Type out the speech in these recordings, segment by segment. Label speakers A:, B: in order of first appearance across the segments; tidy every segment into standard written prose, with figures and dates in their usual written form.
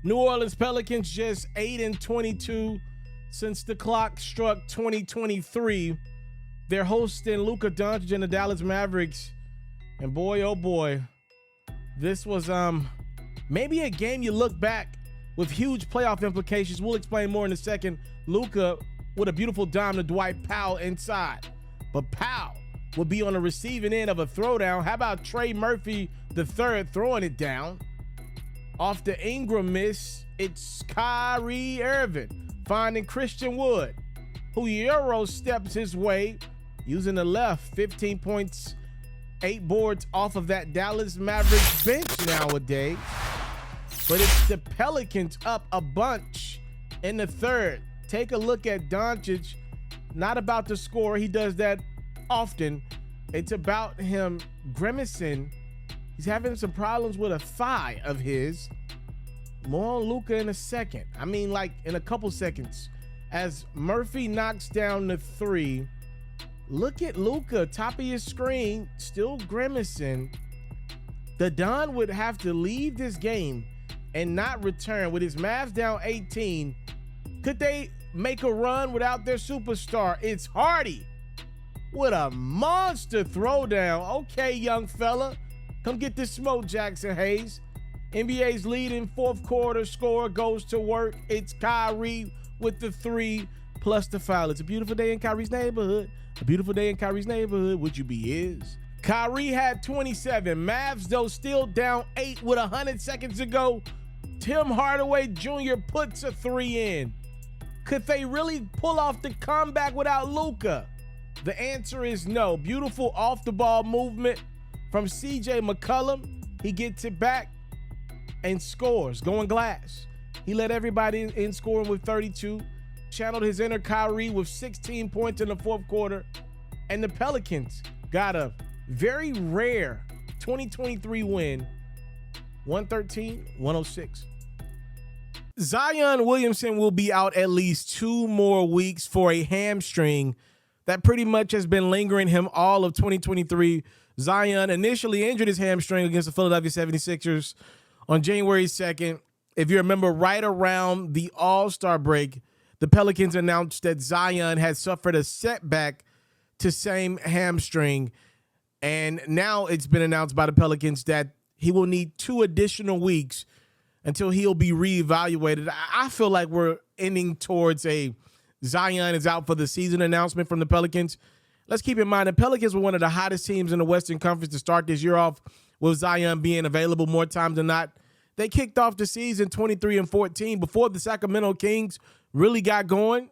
A: New Orleans Pelicans just 8-22 since the clock struck 2023. They're hosting Luka Doncic and the Dallas Mavericks. And boy, oh boy, this was maybe a game you look back with huge playoff implications. We'll explain more in a second. Luka with a beautiful dime to Dwight Powell inside. But Powell will be on the receiving end of a throwdown. How about Trey Murphy III throwing it down? Off the Ingram miss, it's Kyrie Irving finding Christian Wood, who Euro steps his way using the left. 15 points, 8 boards off of that Dallas Mavericks bench nowadays. But it's the Pelicans up a bunch in the third. Take a look at Doncic, not about to score. He does that often. It's about him grimacing. He's having some problems with a thigh of his. More on Luka in a second. I mean, like in a couple seconds. As Murphy knocks down the 3, look at Luka, top of your screen, still grimacing. The Don would have to leave this game and not return. With his Mavs down 18, could they make a run without their superstar? It's Hardy with a monster throwdown. Okay, young fella. Come get this smoke, Jackson Hayes. NBA's leading fourth quarter scorer goes to work. It's Kyrie with the 3 plus the foul. It's a beautiful day in Kyrie's neighborhood. A beautiful day in Kyrie's neighborhood. Would you be his? Kyrie had 27. Mavs, though, still down 8 with 100 seconds to go. Tim Hardaway Jr. puts a 3 in. Could they really pull off the comeback without Luka? The answer is no. Beautiful off-the-ball movement from C.J. McCollum. He gets it back and scores, going glass. He led everybody in scoring with 32. Channeled his inner Kyrie with 16 points in the fourth quarter. And the Pelicans got a very rare 2023 win, 113-106. Zion Williamson will be out at least 2 more weeks for a hamstring that pretty much has been lingering him all of 2023. Zion initially injured his hamstring against the Philadelphia 76ers on January 2nd. If you remember, right around the All-Star break, the Pelicans announced that Zion had suffered a setback to same hamstring. And now it's been announced by the Pelicans that he will need 2 additional weeks until he'll be reevaluated. I feel like we're ending towards a Zion is out for the season announcement from the Pelicans. Let's keep in mind the Pelicans were one of the hottest teams in the Western Conference to start this year off, with Zion being available more times than not. They kicked off the season 23-14 before the Sacramento Kings really got going.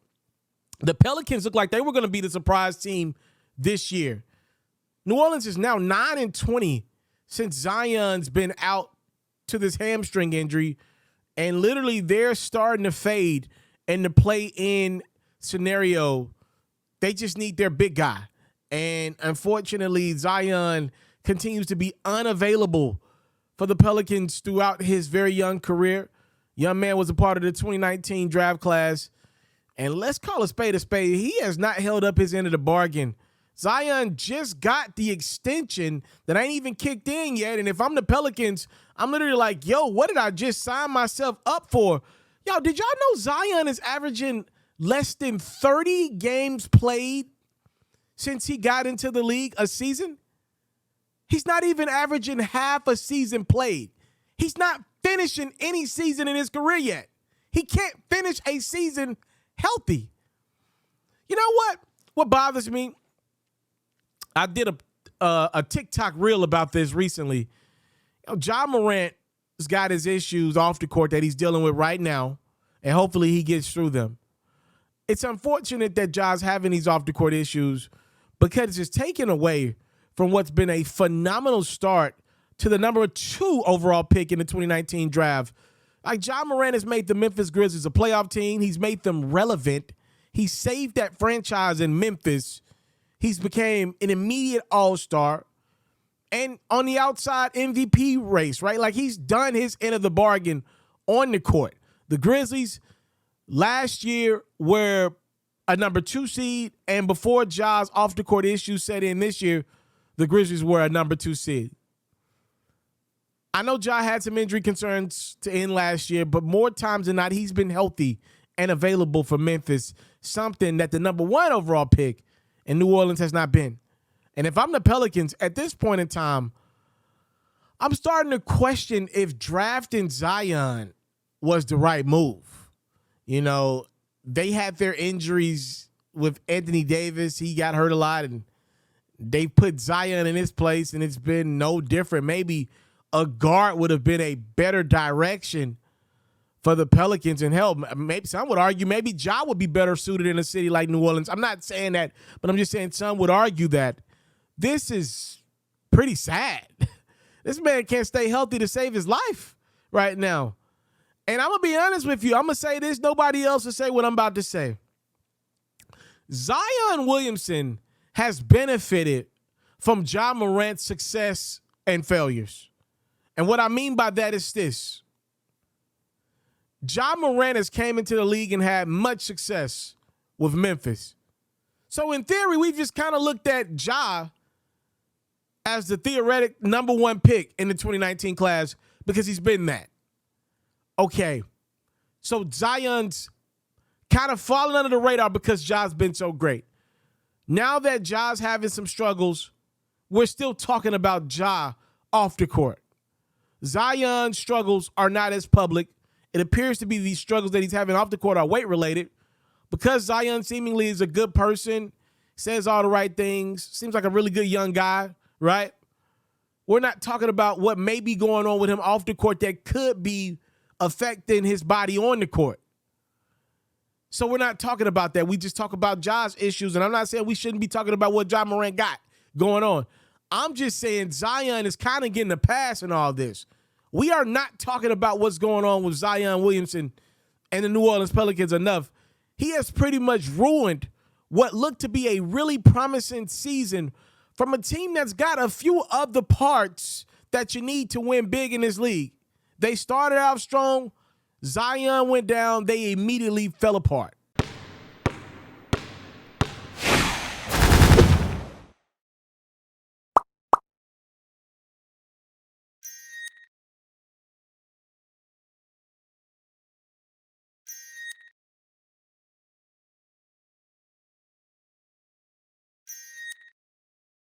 A: The Pelicans looked like they were going to be the surprise team this year. New Orleans is now 9-20 since Zion's been out to this hamstring injury, and literally they're starting to fade in the play-in scenario. They just need their big guy. And unfortunately, Zion continues to be unavailable for the Pelicans throughout his very young career. Young man was a part of the 2019 draft class. And let's call a spade a spade. He has not held up his end of the bargain. Zion just got the extension that ain't even kicked in yet. And if I'm the Pelicans, I'm literally like, yo, what did I just sign myself up for? Yo, did y'all know Zion is averaging less than 30 games played since he got into the league a season? He's not even averaging half a season played. He's not finishing any season in his career yet. He can't finish a season healthy. You know what? What bothers me? I did a TikTok reel about this recently. Ja Morant has got his issues off the court that he's dealing with right now, and hopefully he gets through them. It's unfortunate that Ja's having these off the court issues because it's taken away from what's been a phenomenal start to the number 2 overall pick in the 2019 draft. Like, Ja Morant has made the Memphis Grizzlies a playoff team. He's made them relevant. He saved that franchise in Memphis. He's became an immediate all-star. And on the outside, MVP race, right? Like, he's done his end of the bargain on the court. The Grizzlies last year were a number 2 seed, and before Ja's off-the-court issues set in this year, the Grizzlies were a number 2 seed. I know Ja had some injury concerns to end last year, but more times than not, he's been healthy and available for Memphis, something that the number 1 overall pick in New Orleans has not been. And if I'm the Pelicans at this point in time, I'm starting to question if drafting Zion was the right move. You know, they had their injuries with Anthony Davis. He got hurt a lot, and they put Zion in his place, and it's been no different. Maybe a guard would have been a better direction for the Pelicans. And hell, maybe some would argue maybe Ja would be better suited in a city like New Orleans. I'm not saying that, but I'm just saying some would argue that. This is pretty sad. This man can't stay healthy to save his life right now. And I'm going to be honest with you. I'm going to say this. Nobody else will say what I'm about to say. Zion Williamson has benefited from Ja Morant's success and failures. And what I mean by that is this. Ja Morant has came into the league and had much success with Memphis. So in theory, we've just kind of looked at Ja as the theoretic number 1 pick in the 2019 class because he's been that. Okay, so Zion's kind of fallen under the radar because Ja's been so great. Now that Ja's having some struggles, we're still talking about Ja off the court. Zion's struggles are not as public. It appears to be these struggles that he's having off the court are weight-related. Because Zion seemingly is a good person, says all the right things, seems like a really good young guy, right? We're not talking about what may be going on with him off the court that could be affecting his body on the court. So we're not talking about that. We just talk about Ja's issues, and I'm not saying we shouldn't be talking about what Ja Morant got going on. I'm just saying Zion is kind of getting a pass in all this. We are not talking about what's going on with Zion Williamson and the New Orleans Pelicans enough. He has pretty much ruined what looked to be a really promising season from a team that's got a few of the parts that you need to win big in this league. They started out strong. Zion went down. They immediately fell apart.